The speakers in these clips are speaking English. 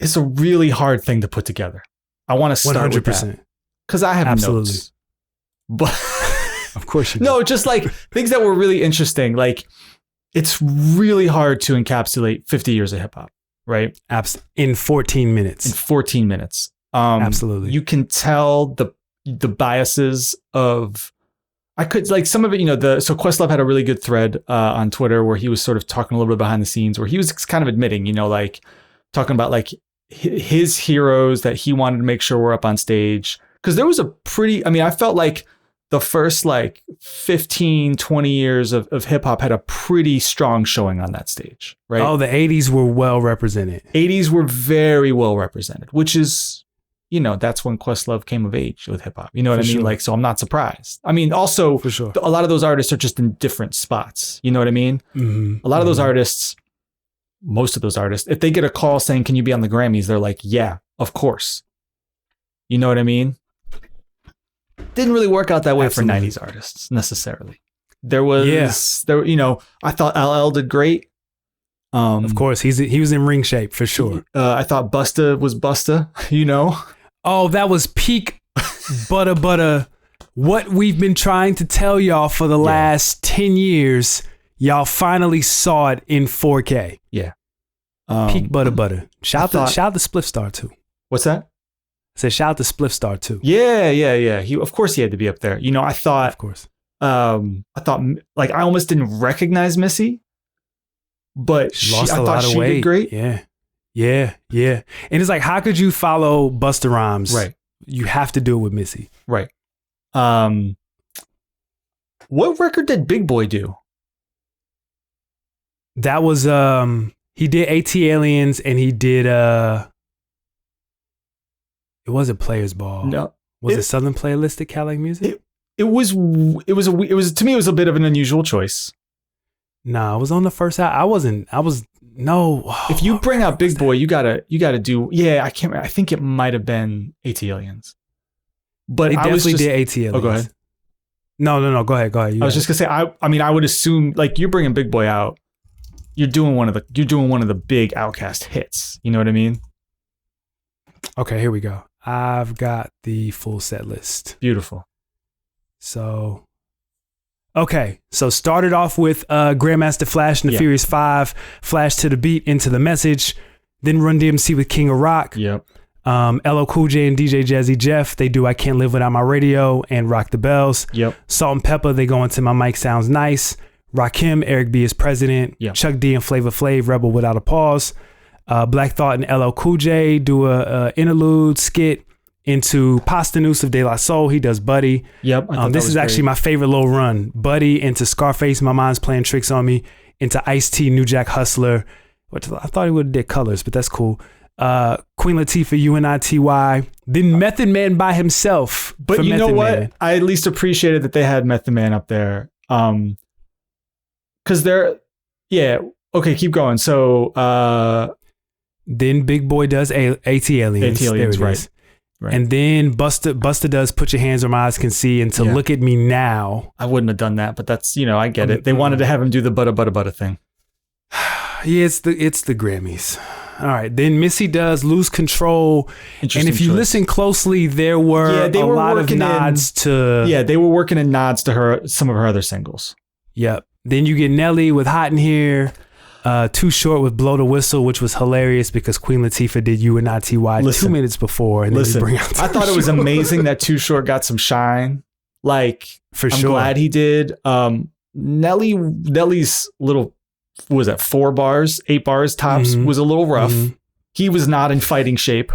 is a really hard thing to put together. I want to start 100%. With that. Because I have Absolutely. Notes. But of course you do. No, just like things that were really interesting. Like it's really hard to encapsulate 50 years of hip hop, right? In 14 minutes. In 14 minutes. Absolutely. You can tell the biases of, I could like some of it, so Questlove had a really good thread on Twitter where he was sort of talking a little bit behind the scenes where he was kind of admitting, like talking about like his heroes that he wanted to make sure were up on stage. Cause there was I felt like the first like 15, 20 years of hip hop had a pretty strong showing on that stage, right? Oh, the 80s were well represented. 80s were very well represented, which is, that's when Questlove came of age with hip hop. You know what I mean? Sure. Like, so I'm not surprised. I mean, also, for sure, a lot of those artists are just in different spots. You know what I mean? Mm-hmm. A lot of those artists, most of those artists, if they get a call saying, can you be on the Grammys? They're like, yeah, of course. You know what I mean? Didn't really work out that way Absolutely. For 90s artists necessarily. There was, I thought LL did great. Of course, he was in ring shape for sure. I thought Busta was Busta, Oh, that was peak butter. What we've been trying to tell y'all for the last 10 years, y'all finally saw it in 4K. Yeah. Peak butter. Shout out to Spliff Star too. What's that? I said shout out to Spliff Star too. Yeah. Of course he had to be up there. I thought, of course. I thought I almost didn't recognize Missy, but I thought she did great. Yeah. And it's like, how could you follow Busta Rhymes? Right. You have to do it with Missy. Right. What record did Big Boy do? That was, he did AT Aliens and he did, it wasn't Players Ball. No. Was it Southern Playalistic Cadillac Music? To me, it was a bit of an unusual choice. Nah, I was on the first album. No. If you bring out Big Boy, you gotta do. Yeah, I can't. I think it might have been AT Aliens, but it definitely did AT Aliens. Oh, go ahead. No. Go ahead. I was just gonna say. I would assume like you're bringing Big Boy out. You're doing one of the big Outkast hits. You know what I mean? Okay, here we go. I've got the full set list. Beautiful. So. Okay, so started off with Grandmaster Flash and the Furious 5, Flash to the Beat, Into the Message, then Run DMC with King of Rock. Yep. LL Cool J and DJ Jazzy Jeff, they do I Can't Live Without My Radio and Rock the Bells. Yep. Salt and Pepper, they go into My Mic Sounds Nice. Rakim, Eric B is President. Yep. Chuck D and Flavor Flav, Rebel Without a Pause. Black Thought and LL Cool J do a interlude skit into Pasta Noose of De La Soul. He does Buddy. Yep. This is actually my favorite little run. Buddy into Scarface, My Mind's Playing Tricks on Me, into Ice-T, New Jack Hustler, which I thought he would have did Colors, but that's cool. Queen Latifah, UNITY, then Method Man by himself. But you know what? Man. I at least appreciated that they had Method Man up there. Because okay, keep going. So then Big Boy does AT Aliens. AT Aliens, right. Right. And then Busta does Put Your Hands Where My Eyes Can See and To Look at Me Now. I wouldn't have done that, but that's, I get it. They wanted to have him do the butter thing. Yeah, it's the Grammys. All right. Then Missy does Lose Control. And if you listen closely, there were a lot of nods to... Yeah, they were working in nods to some of her other singles. Yep. Then you get Nelly with Hot in Here. Too Short with Blow the Whistle, which was hilarious because Queen Latifah did UNITY 2 minutes before. And then bring out I thought it was amazing that Too Short got some shine. Like, for I'm sure. glad he did. Nelly's little, what was that, 8 bars tops was a little rough. Mm-hmm. He was not in fighting shape.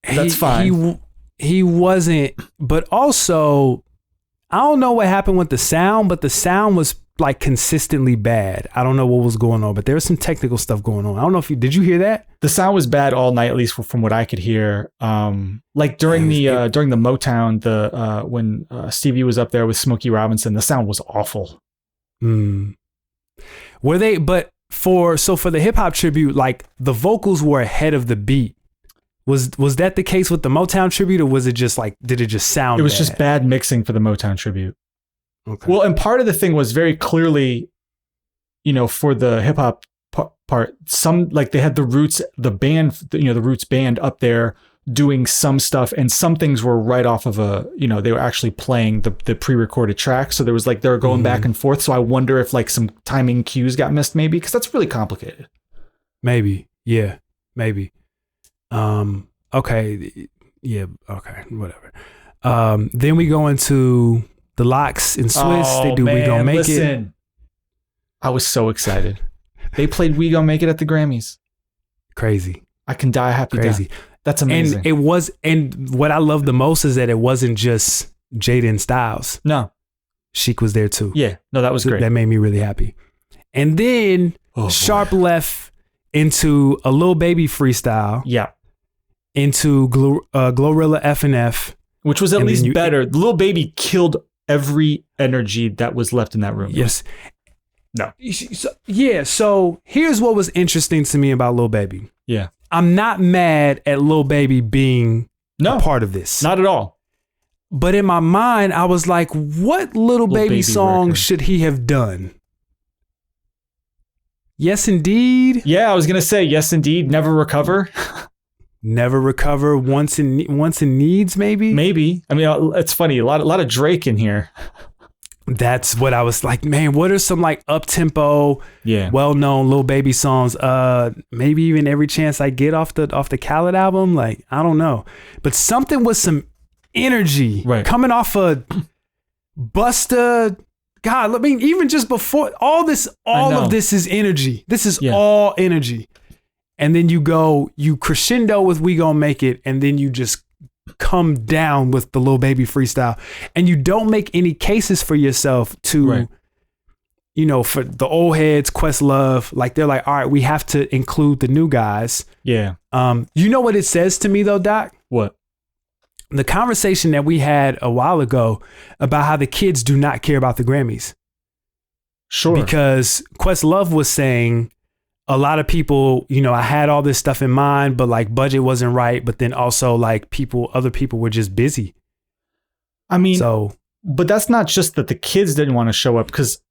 That's fine. He wasn't, but also, I don't know what happened with the sound, but the sound was like consistently bad. I don't know what was going on, but there was some technical stuff going on. I don't know if did you hear that? The sound was bad all night, at least from what I could hear. Like during the Motown, when Stevie was up there with Smokey Robinson, the sound was awful. Were they? But for the hip hop tribute, like the vocals were ahead of the beat. Was that the case with the Motown tribute, or was it just like, did it just sound? It was bad? Just bad mixing for the Motown tribute. Okay. Well, and part of the thing was very clearly, for the hip hop part, some like they had the Roots, the band, the Roots band up there doing some stuff, and some things were right off of they were actually playing the pre-recorded track. So there was like, they were going back and forth. So I wonder if like some timing cues got missed maybe, because that's really complicated. Maybe. Yeah, maybe. Okay. Yeah. Okay. Whatever. Then we go into the Locks in Swiss. They do We Gon' Make It. I was so excited. They played We Gon' Make It at the Grammys. Crazy. I Can Die a Happy Death. That's amazing. And what I love the most is that it wasn't just Jaden Styles. No. Sheik was there too. Yeah. No, that was great. That made me really happy. And then sharp left into a Lil Baby freestyle. Yeah. Into Glorilla F&F. Which was at least better. Lil Baby killed every energy that was left in that room. Yes. No. So here's what was interesting to me about Lil Baby. Yeah. I'm not mad at Lil Baby being a part of this. Not at all. But in my mind, I was like, what Lil Baby song should he have done? Yes, Indeed. Yeah, I was going to say Yes, Indeed. Never Recover. Never Recover. Once in Needs, maybe? Maybe. I mean, it's funny. A lot of Drake in here. That's what I was like, man, what are some like up-tempo, well-known Lil Baby songs? Maybe even Every Chance I Get off the Khaled album. Like, I don't know. But something with some energy coming off of Busta. God, I mean, even just before all of this is energy. This is all energy. And then you crescendo with We Gon' Make It, and then you just come down with the Lil Baby freestyle, and you don't make any cases for yourself to, for the old heads, Questlove, like they're like, all right, we have to include the new guys. Yeah. You know what it says to me though, Doc? What? The conversation that we had a while ago about how the kids do not care about the Grammys. Sure. Because Questlove was saying, a lot of people, I had all this stuff in mind, but like budget wasn't right. But then also like other people were just busy. I mean, but that's not just that the kids didn't want to show up, because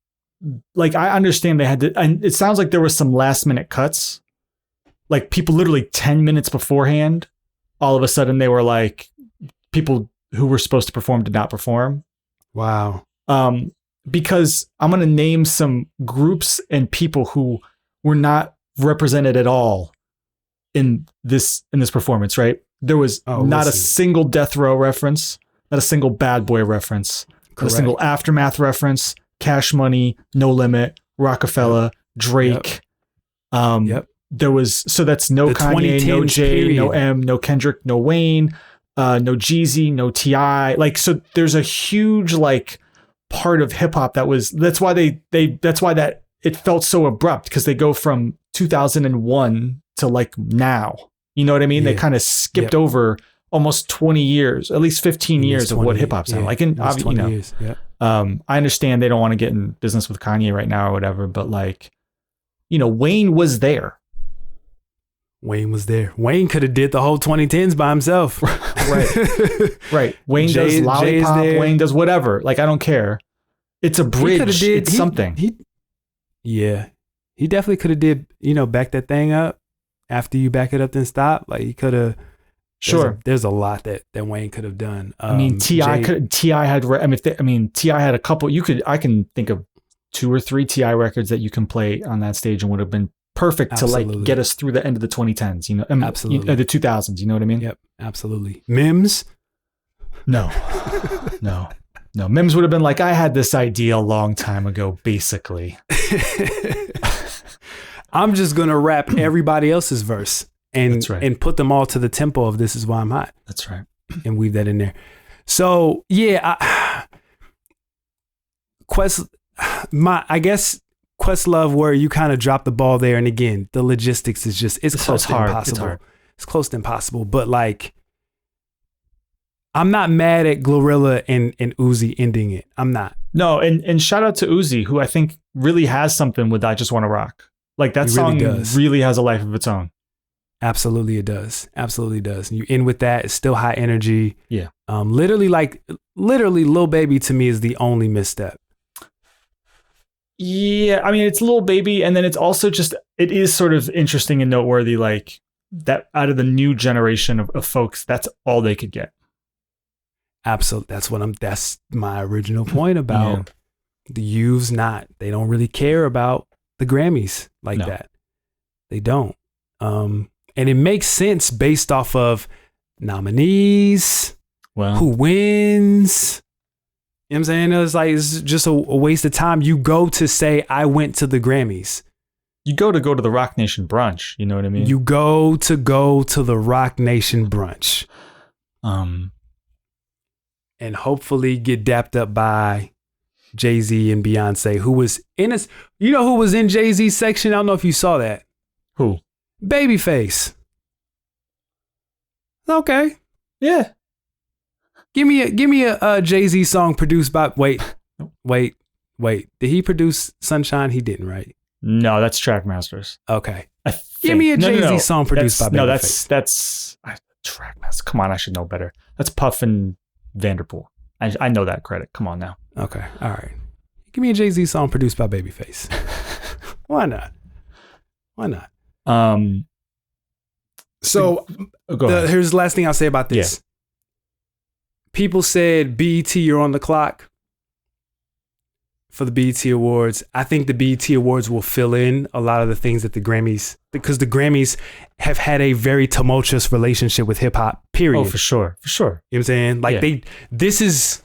like, I understand they had to, and it sounds like there was some last minute cuts, like people literally 10 minutes beforehand, all of a sudden they were like, people who were supposed to perform did not perform. Wow. Because I'm going to name some groups and people who were not represented at all in this performance, right? There was not a single Death Row reference, not a single Bad Boy reference, not a single Aftermath reference, Cash Money, No Limit, Rockefeller, Drake. There was, so that's no Kanye, no Jay, no M, no Kendrick, no Wayne, no Jeezy, no T.I. Like, so there's a huge like part of hip hop that's why that it felt so abrupt, because they go from 2001 to like now, you know what I mean? They kind of skipped over almost 20 years, at least 15 years of what hip hop sounded like. And obviously, I understand they don't want to get in business with Kanye right now or whatever, but like, Wayne was there. Wayne was there. Wayne could have did the whole 2010s by himself. Right. Wayne does Lollipop. Wayne does whatever. Like, I don't care. It's a bridge. It's something. He definitely could have did, back that thing up. After you back it up, then stop. Like, he could have. Sure. There's a lot that Wayne could have done. T.I. had a couple. I can think of 2 or 3 T.I. records that you can play on that stage and would have been perfect to like get us through the end of the 2010s, absolutely, the 2000s, you know what I mean? Yep, absolutely. Mims? No. Mims would have been like, I had this idea a long time ago, basically. I'm just gonna rap everybody else's verse and put them all to the tempo of This Is Why I'm Hot. That's right. And weave that in there. So I guess Questlove, where you kind of drop the ball there, and again, the logistics is just it's close to impossible. It's close to impossible. But like, I'm not mad at Glorilla and Uzi ending it. I'm not. No, and shout out to Uzi, who I think really has something with I Just Wanna Rock. Like, that song really has a life of its own. Absolutely, it does. Absolutely does. And you end with that. It's still high energy. Yeah. Literally, Lil Baby to me is the only misstep. Yeah, I mean, it's Lil Baby, and then it's also just, it is sort of interesting and noteworthy, like, that out of the new generation of folks, that's all they could get. Absolutely. That's my original point about the youths they don't really care about the Grammys like that. They don't. And it makes sense based off of nominees, who wins. You know what I'm saying? It's just a waste of time. You go to say, I went to the Grammys. You go to the Rock Nation brunch. You know what I mean? You go to the Rock Nation brunch. And hopefully get dapped up by Jay-Z and Beyonce, who was in us. You know who was in Jay-Z's section? I don't know if you saw that. Who? Babyface. Okay. Yeah. Give me a Jay-Z song produced by wait. Did he produce Sunshine? He didn't, right? No, that's Trackmasters. Okay. Give me a Jay-Z song produced by Babyface. No, that's Trackmasters. Come on, I should know better. That's Puff and Vanderpool. I know that credit. Come on now. Okay. All right. Give me a Jay-Z song produced by Babyface. Why not? So here's the last thing I'll say about this. Yeah. People said, BET, you're on the clock for the BET Awards. I think the BET Awards will fill in a lot of the things that the Grammys, because the Grammys have had a very tumultuous relationship with hip hop, period. Oh, for sure. You know what I'm saying? Like this is